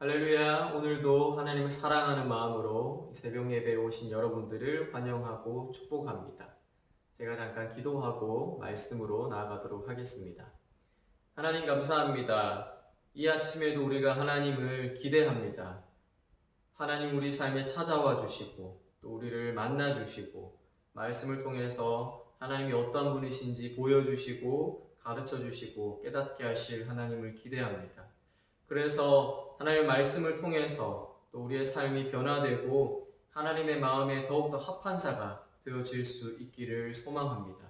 할렐루야. 오늘도 하나님을 사랑하는 마음으로 이 새벽 예배에 오신 여러분들을 환영하고 축복합니다. 제가 잠깐 기도하고 말씀으로 나아가도록 하겠습니다. 하나님 감사합니다. 이 아침에도 우리가 하나님을 기대합니다. 하나님 우리 삶에 찾아와 주시고 또 우리를 만나 주시고 말씀을 통해서 하나님이 어떤 분이신지 보여주시고 가르쳐 주시고 깨닫게 하실 하나님을 기대합니다. 그래서 하나님의 말씀을 통해서 또 우리의 삶이 변화되고 하나님의 마음에 더욱더 합한 자가 되어질 수 있기를 소망합니다.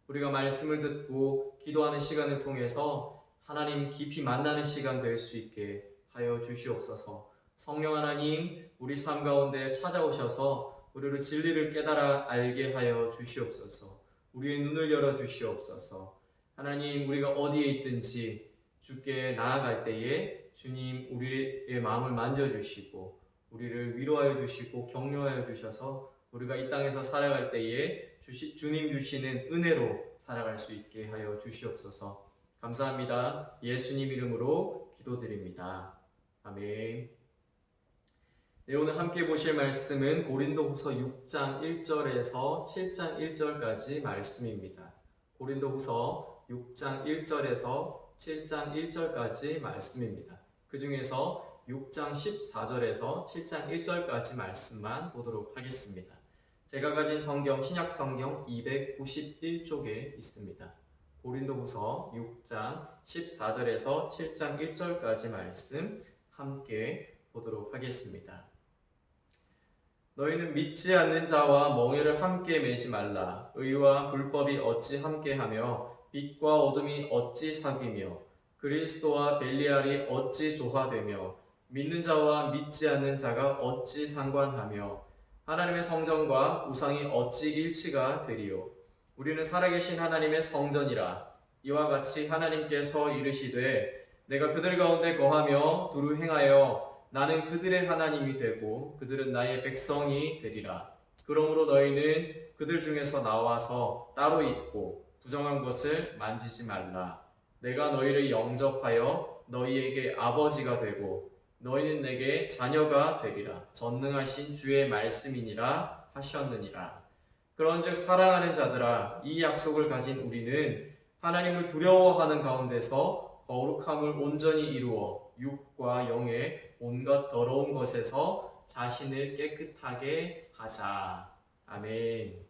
우리가 말씀을 듣고 기도하는 시간을 통해서 하나님 깊이 만나는 시간 될 수 있게 하여 주시옵소서. 성령 하나님, 우리 삶 가운데 찾아오셔서 우리를 진리를 깨달아 알게 하여 주시옵소서. 우리의 눈을 열어 주시옵소서. 하나님, 우리가 어디에 있든지 주께 나아갈 때에 주님 우리의 마음을 만져주시고 우리를 위로하여 주시고 격려하여 주셔서 우리가 이 땅에서 살아갈 때에 주님 주시는 은혜로 살아갈 수 있게 하여 주시옵소서. 감사합니다. 예수님 이름으로 기도드립니다. 아멘. 네, 오늘 함께 보실 말씀은 고린도후서 6장 1절에서 7장 1절까지 말씀입니다. 고린도후서 6장 1절에서 7장 1절까지 말씀입니다. 그 중에서 6장 14절에서 7장 1절까지 말씀만 보도록 하겠습니다. 제가 가진 성경 신약성경 291쪽에 있습니다. 고린도후서 6장 14절에서 7장 1절까지 말씀 함께 보도록 하겠습니다. 너희는 믿지 않는 자와 멍에를 함께 매지 말라. 의와 불법이 어찌 함께하며 빛과 어둠이 어찌 사귀며 그리스도와 벨리알이 어찌 조화되며 믿는 자와 믿지 않는 자가 어찌 상관하며 하나님의 성전과 우상이 어찌 일치가 되리요. 우리는 살아계신 하나님의 성전이라. 이와 같이 하나님께서 이르시되 내가 그들 가운데 거하며 두루 행하여 나는 그들의 하나님이 되고 그들은 나의 백성이 되리라. 그러므로 너희는 그들 중에서 나와서 따로 있고 부정한 것을 만지지 말라. 내가 너희를 영접하여 너희에게 아버지가 되고 너희는 내게 자녀가 되리라. 전능하신 주의 말씀이니라 하셨느니라. 그런즉 사랑하는 자들아, 이 약속을 가진 우리는 하나님을 두려워하는 가운데서 거룩함을 온전히 이루어 육과 영의 온갖 더러운 것에서 자신을 깨끗하게 하자. 아멘.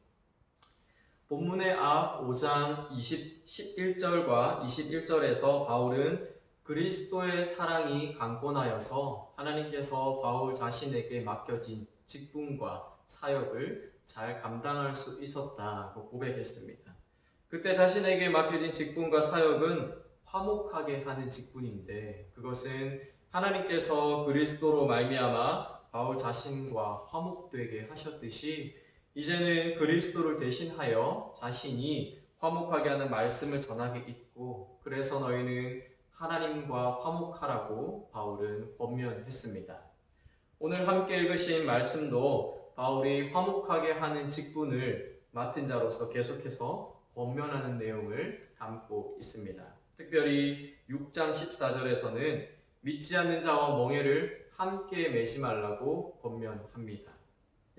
본문의 앞 5장 11절과 21절에서 바울은 그리스도의 사랑이 강권하여서 하나님께서 바울 자신에게 맡겨진 직분과 사역을 잘 감당할 수 있었다고 고백했습니다. 그때 자신에게 맡겨진 직분과 사역은 화목하게 하는 직분인데 그것은 하나님께서 그리스도로 말미암아 바울 자신과 화목되게 하셨듯이 이제는 그리스도를 대신하여 자신이 화목하게 하는 말씀을 전하게 있고 그래서 너희는 하나님과 화목하라고 바울은 권면했습니다. 오늘 함께 읽으신 말씀도 바울이 화목하게 하는 직분을 맡은 자로서 계속해서 권면하는 내용을 담고 있습니다. 특별히 6장 14절에서는 믿지 않는 자와 멍에를 함께 매지 말라고 권면합니다.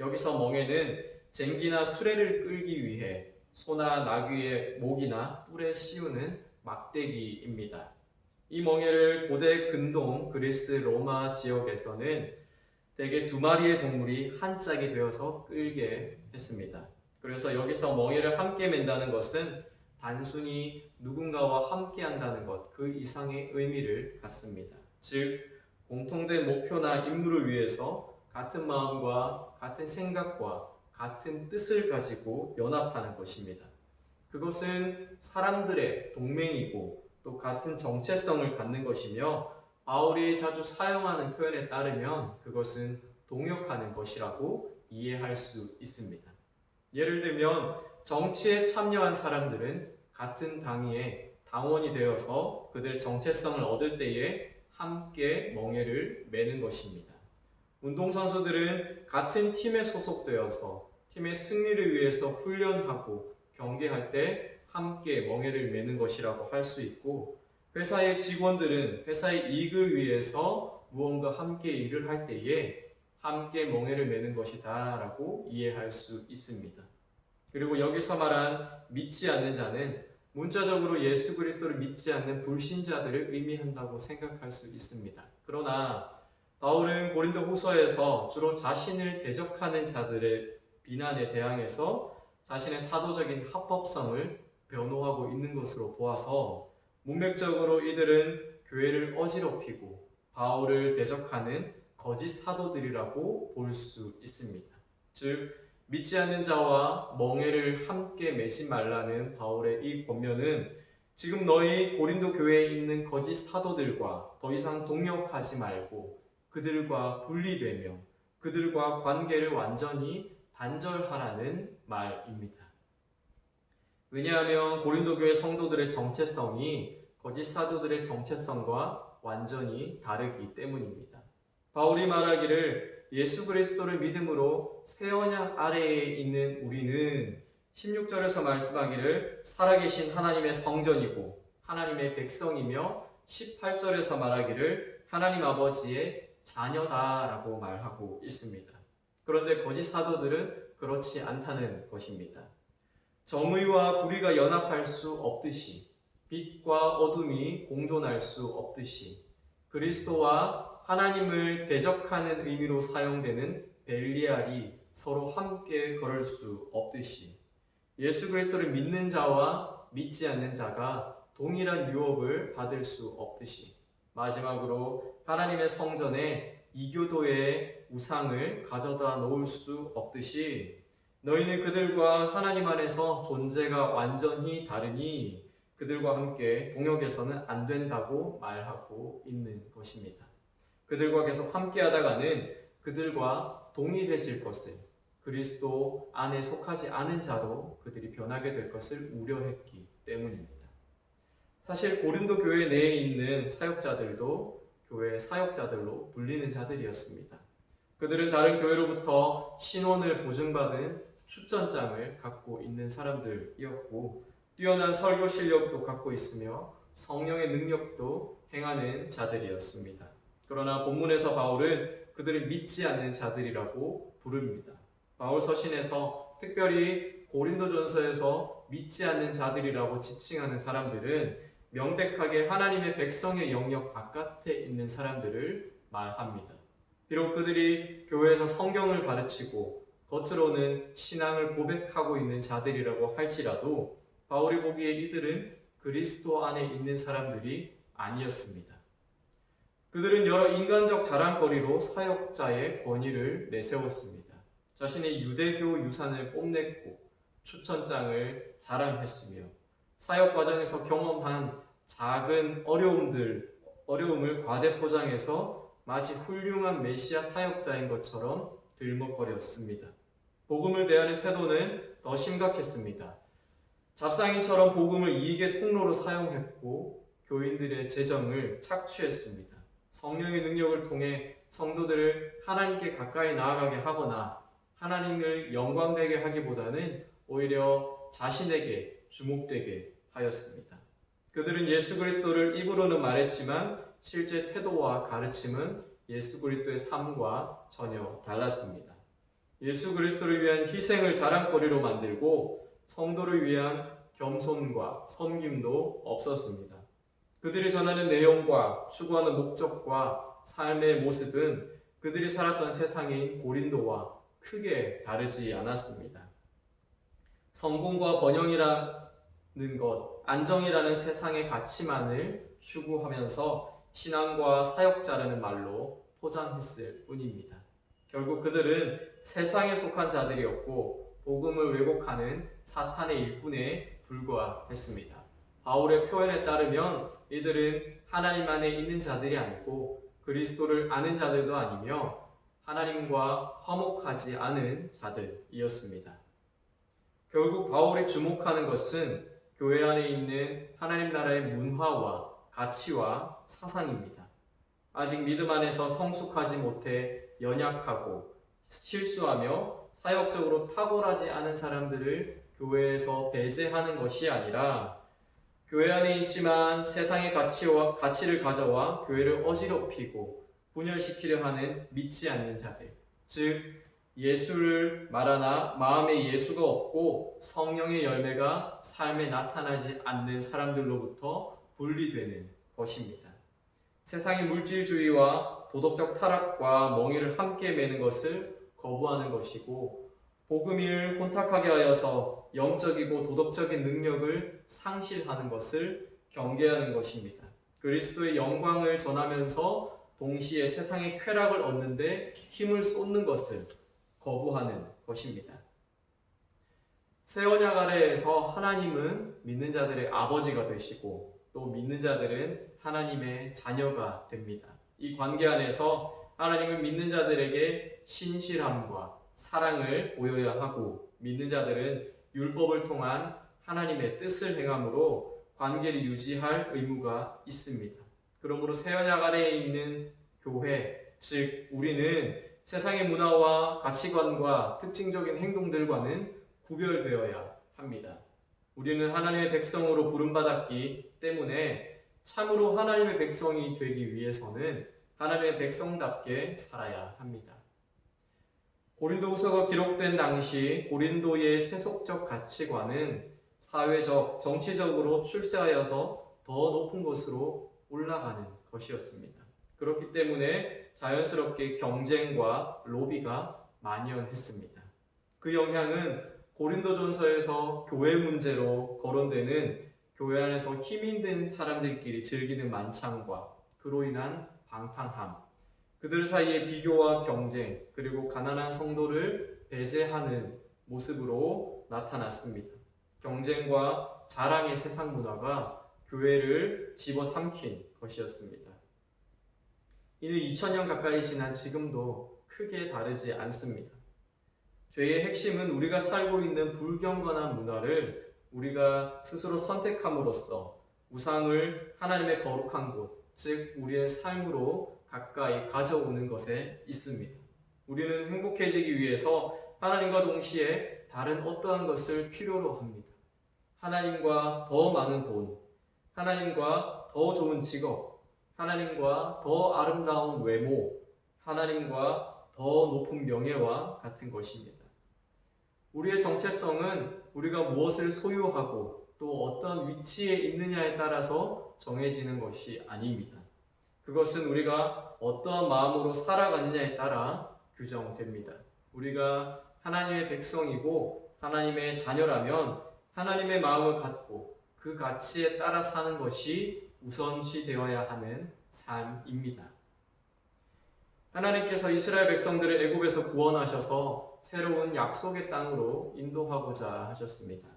여기서 멍에는 쟁기나 수레를 끌기 위해 소나 나귀의 목이나 뿔에 씌우는 막대기입니다. 이 멍에를 고대 근동 그리스 로마 지역에서는 대개 두 마리의 동물이 한 짝이 되어서 끌게 했습니다. 그래서 여기서 멍에를 함께 맨다는 것은 단순히 누군가와 함께 한다는 것, 그 이상의 의미를 갖습니다. 즉, 공통된 목표나 임무를 위해서 같은 마음과 같은 생각과 같은 뜻을 가지고 연합하는 것입니다. 그것은 사람들의 동맹이고 또 같은 정체성을 갖는 것이며 바울이 자주 사용하는 표현에 따르면 그것은 동역하는 것이라고 이해할 수 있습니다. 예를 들면 정치에 참여한 사람들은 같은 당위에 당원이 되어서 그들의 정체성을 얻을 때에 함께 멍에를 매는 것입니다. 운동선수들은 같은 팀에 소속되어서 팀의 승리를 위해서 훈련하고 경기할 때 함께 멍에를 매는 것이라고 할 수 있고 회사의 직원들은 회사의 이익을 위해서 무언가 함께 일을 할 때에 함께 멍에를 매는 것이다 라고 이해할 수 있습니다. 그리고 여기서 말한 믿지 않는 자는 문자적으로 예수 그리스도를 믿지 않는 불신자들을 의미한다고 생각할 수 있습니다. 그러나 바울은 고린도 후서에서 주로 자신을 대적하는 자들의 비난에 대항해서 자신의 사도적인 합법성을 변호하고 있는 것으로 보아서 문맥적으로 이들은 교회를 어지럽히고 바울을 대적하는 거짓 사도들이라고 볼 수 있습니다. 즉 믿지 않는 자와 멍에를 함께 매지 말라는 바울의 이 권면은 지금 너희 고린도 교회에 있는 거짓 사도들과 더 이상 동역하지 말고 그들과 분리되며 그들과 관계를 완전히 단절하라는 말입니다. 왜냐하면 고린도 교회 성도들의 정체성이 거짓 사도들의 정체성과 완전히 다르기 때문입니다. 바울이 말하기를 예수 그리스도를 믿음으로 새 언약 아래에 있는 우리는 16절에서 말씀하기를 살아계신 하나님의 성전이고 하나님의 백성이며 18절에서 말하기를 하나님 아버지의 자녀다라고 말하고 있습니다. 그런데 거짓 사도들은 그렇지 않다는 것입니다. 정의와 불의가 연합할 수 없듯이 빛과 어둠이 공존할 수 없듯이 그리스도와 하나님을 대적하는 의미로 사용되는 벨리알이 서로 함께 걸을 수 없듯이 예수 그리스도를 믿는 자와 믿지 않는 자가 동일한 유업을 받을 수 없듯이 마지막으로 하나님의 성전에 이교도의 우상을 가져다 놓을 수 없듯이 너희는 그들과 하나님 안에서 존재가 완전히 다르니 그들과 함께 동역해서는 안 된다고 말하고 있는 것입니다. 그들과 계속 함께 하다가는 그들과 동일해질 것을 그리스도 안에 속하지 않은 자로 그들이 변하게 될 것을 우려했기 때문입니다. 사실 고린도 교회 내에 있는 사역자들도 교회 사역자들로 불리는 자들이었습니다. 그들은 다른 교회로부터 신원을 보증받은 추천장을 갖고 있는 사람들이었고 뛰어난 설교 실력도 갖고 있으며 성령의 능력도 행하는 자들이었습니다. 그러나 본문에서 바울은 그들을 믿지 않는 자들이라고 부릅니다. 바울 서신에서 특별히 고린도전서에서 믿지 않는 자들이라고 지칭하는 사람들은 명백하게 하나님의 백성의 영역 바깥에 있는 사람들을 말합니다. 비록 그들이 교회에서 성경을 가르치고 겉으로는 신앙을 고백하고 있는 자들이라고 할지라도 바울이 보기에 이들은 그리스도 안에 있는 사람들이 아니었습니다. 그들은 여러 인간적 자랑거리로 사역자의 권위를 내세웠습니다. 자신의 유대교 유산을 뽐냈고 추천장을 자랑했으며 사역 과정에서 경험한 작은 어려움을 과대포장해서 마치 훌륭한 메시아 사역자인 것처럼 들먹거렸습니다. 복음을 대하는 태도는 더 심각했습니다. 잡상인처럼 복음을 이익의 통로로 사용했고 교인들의 재정을 착취했습니다. 성령의 능력을 통해 성도들을 하나님께 가까이 나아가게 하거나 하나님을 영광되게 하기보다는 오히려 자신에게 주목되게 하였습니다. 그들은 예수 그리스도를 입으로는 말했지만 실제 태도와 가르침은 예수 그리스도의 삶과 전혀 달랐습니다. 예수 그리스도를 위한 희생을 자랑거리로 만들고 성도를 위한 겸손과 섬김도 없었습니다. 그들이 전하는 내용과 추구하는 목적과 삶의 모습은 그들이 살았던 세상인 고린도와 크게 다르지 않았습니다. 성공과 번영이라는 것, 안정이라는 세상의 가치만을 추구하면서 신앙과 사역자라는 말로 포장했을 뿐입니다. 결국 그들은 세상에 속한 자들이었고 복음을 왜곡하는 사탄의 일꾼에 불과했습니다. 바울의 표현에 따르면 이들은 하나님 안에 있는 자들이 아니고 그리스도를 아는 자들도 아니며 하나님과 화목하지 않은 자들이었습니다. 결국 바울이 주목하는 것은 교회 안에 있는 하나님 나라의 문화와 가치와 사상입니다. 아직 믿음 안에서 성숙하지 못해 연약하고 실수하며 사역적으로 탁월하지 않은 사람들을 교회에서 배제하는 것이 아니라 교회 안에 있지만 세상의 가치를 가져와 교회를 어지럽히고 분열시키려 하는 믿지 않는 자들, 즉 예수를 말하나 마음에 예수가 없고 성령의 열매가 삶에 나타나지 않는 사람들로부터 분리되는 것입니다. 세상의 물질주의와 도덕적 타락과 멍에를 함께 매는 것을 거부하는 것이고, 복음을 혼탁하게 하여서 영적이고 도덕적인 능력을 상실하는 것을 경계하는 것입니다. 그리스도의 영광을 전하면서 동시에 세상의 쾌락을 얻는데 힘을 쏟는 것을 거부하는 것입니다. 새 언약 아래에서 하나님은 믿는 자들의 아버지가 되시고 또 믿는 자들은 하나님의 자녀가 됩니다. 이 관계 안에서 하나님은 믿는 자들에게 신실함과 사랑을 보여야 하고, 믿는 자들은 율법을 통한 하나님의 뜻을 행함으로 관계를 유지할 의무가 있습니다. 그러므로 새 언약 아래에 있는 교회, 즉 우리는 세상의 문화와 가치관과 특징적인 행동들과는 구별되어야 합니다. 우리는 하나님의 백성으로 부름받았기 때문에 참으로 하나님의 백성이 되기 위해서는 하나님의 백성답게 살아야 합니다. 고린도후서가 기록된 당시 고린도의 세속적 가치관은 사회적, 정치적으로 출세하여서 더 높은 곳으로 올라가는 것이었습니다. 그렇기 때문에 자연스럽게 경쟁과 로비가 만연했습니다. 그 영향은 고린도전서에서 교회 문제로 거론되는 교회 안에서 힘 있는 사람들끼리 즐기는 만찬과 그로 인한 방탕함, 그들 사이의 비교와 경쟁, 그리고 가난한 성도를 배제하는 모습으로 나타났습니다. 경쟁과 자랑의 세상 문화가 교회를 집어삼킨 것이었습니다. 이는 2000년 가까이 지난 지금도 크게 다르지 않습니다. 죄의 핵심은 우리가 살고 있는 불경건한 문화를 우리가 스스로 선택함으로써 우상을 하나님의 거룩한 곳, 즉 우리의 삶으로 가까이 가져오는 것에 있습니다. 우리는 행복해지기 위해서 하나님과 동시에 다른 어떠한 것을 필요로 합니다. 하나님과 더 많은 돈, 하나님과 더 좋은 직업, 하나님과 더 아름다운 외모, 하나님과 더 높은 명예와 같은 것입니다. 우리의 정체성은 우리가 무엇을 소유하고 또 어떤 위치에 있느냐에 따라서 정해지는 것이 아닙니다. 그것은 우리가 어떠한 마음으로 살아가느냐에 따라 규정됩니다. 우리가 하나님의 백성이고 하나님의 자녀라면 하나님의 마음을 갖고 그 가치에 따라 사는 것이 우선시 되어야 하는 삶입니다. 하나님께서 이스라엘 백성들을 애굽에서 구원하셔서 새로운 약속의 땅으로 인도하고자 하셨습니다.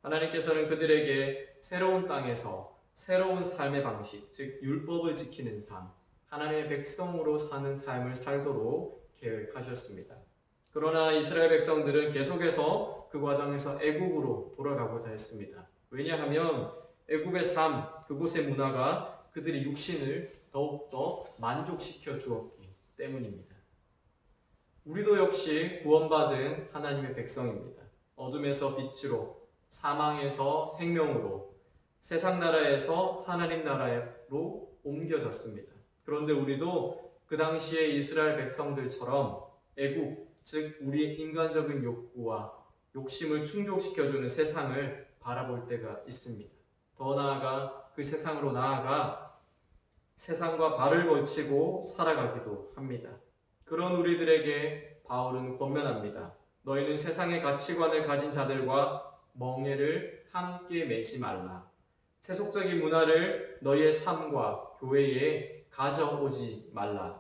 하나님께서는 그들에게 새로운 땅에서 새로운 삶의 방식, 즉 율법을 지키는 삶, 하나님의 백성으로 사는 삶을 살도록 계획하셨습니다. 그러나 이스라엘 백성들은 계속해서 그 과정에서 애굽으로 돌아가고자 했습니다. 왜냐하면 애굽의 삶, 그곳의 문화가 그들의 육신을 더욱더 만족시켜 주었기 때문입니다. 우리도 역시 구원받은 하나님의 백성입니다. 어둠에서 빛으로, 사망에서 생명으로, 세상 나라에서 하나님 나라로 옮겨졌습니다. 그런데 우리도 그 당시에 이스라엘 백성들처럼 애국, 즉 우리의 인간적인 욕구와 욕심을 충족시켜주는 세상을 바라볼 때가 있습니다. 더 나아가 그 세상으로 나아가 세상과 발을 걸치고 살아가기도 합니다. 그런 우리들에게 바울은 권면합니다. 너희는 세상의 가치관을 가진 자들과 멍에를 함께 매지 말라. 세속적인 문화를 너희의 삶과 교회에 가져오지 말라.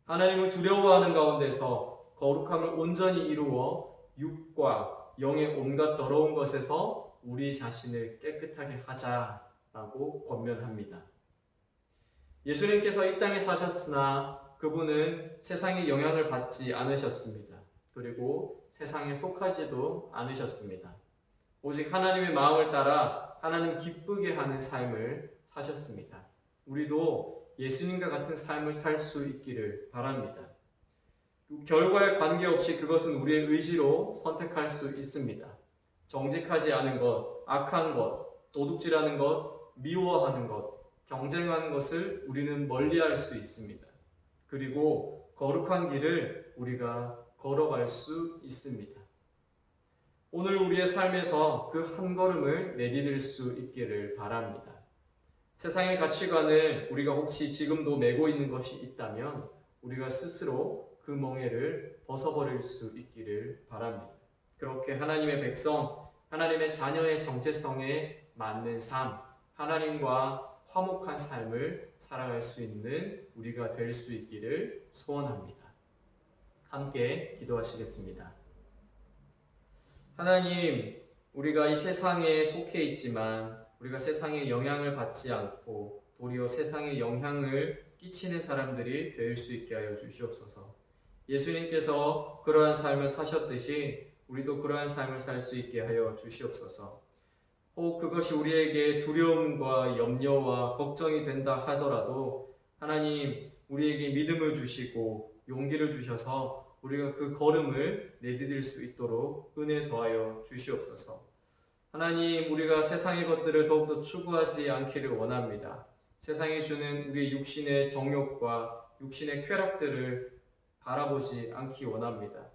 하나님을 두려워하는 가운데서 거룩함을 온전히 이루어 육과 영의 온갖 더러운 것에서 우리 자신을 깨끗하게 하자라고 권면합니다. 예수님께서 이 땅에 사셨으나 그분은 세상의 영향을 받지 않으셨습니다. 그리고 세상에 속하지도 않으셨습니다. 오직 하나님의 마음을 따라 하나님 기쁘게 하는 삶을 사셨습니다. 우리도 예수님과 같은 삶을 살 수 있기를 바랍니다. 결과에 관계없이 그것은 우리의 의지로 선택할 수 있습니다. 정직하지 않은 것, 악한 것, 도둑질하는 것, 미워하는 것, 경쟁하는 것을 우리는 멀리할 수 있습니다. 그리고 거룩한 길을 우리가 걸어갈 수 있습니다. 오늘 우리의 삶에서 그 한 걸음을 내디딜 수 있기를 바랍니다. 세상의 가치관을 우리가 혹시 지금도 메고 있는 것이 있다면 우리가 스스로 그 멍에를 벗어버릴 수 있기를 바랍니다. 그렇게 하나님의 백성, 하나님의 자녀의 정체성에 맞는 삶, 하나님과 화목한 삶을 살아갈 수 있는 우리가 될 수 있기를 소원합니다. 함께 기도하시겠습니다. 하나님, 우리가 이 세상에 속해 있지만 우리가 세상의 영향을 받지 않고 도리어 세상에 영향을 끼치는 사람들이 될 수 있게 하여 주시옵소서. 예수님께서 그러한 삶을 사셨듯이 우리도 그러한 삶을 살 수 있게 하여 주시옵소서. 혹 그것이 우리에게 두려움과 염려와 걱정이 된다 하더라도 하나님, 우리에게 믿음을 주시고 용기를 주셔서 우리가 그 걸음을 내디딜 수 있도록 은혜 더하여 주시옵소서. 하나님, 우리가 세상의 것들을 더욱더 추구하지 않기를 원합니다. 세상이 주는 우리 육신의 정욕과 육신의 쾌락들을 바라보지 않기 원합니다.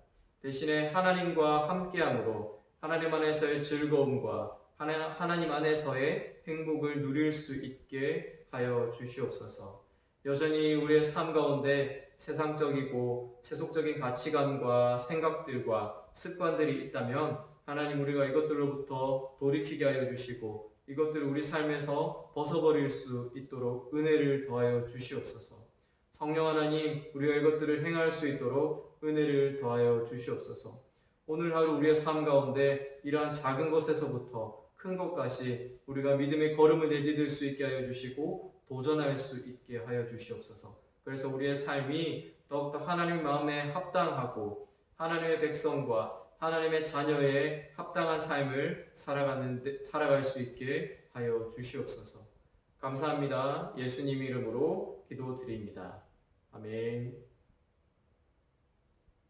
대신에 하나님과 함께함으로 하나님 안에서의 즐거움과 하나님 안에서의 행복을 누릴 수 있게 하여 주시옵소서. 여전히 우리의 삶 가운데 세상적이고 세속적인 가치관과 생각들과 습관들이 있다면 하나님, 우리가 이것들로부터 돌이키게 하여 주시고 이것들을 우리 삶에서 벗어버릴 수 있도록 은혜를 더하여 주시옵소서. 성령 하나님, 우리가 이것들을 행할 수 있도록 은혜를 더하여 주시옵소서. 오늘 하루 우리의 삶 가운데 이러한 작은 것에서부터 큰 것까지 우리가 믿음의 걸음을 내디딜 수 있게 하여 주시고 도전할 수 있게 하여 주시옵소서. 그래서 우리의 삶이 더욱더 하나님 마음에 합당하고 하나님의 백성과 하나님의 자녀의 합당한 삶을 살아갈 수 있게 하여 주시옵소서. 감사합니다. 예수님 이름으로 기도드립니다. 아멘.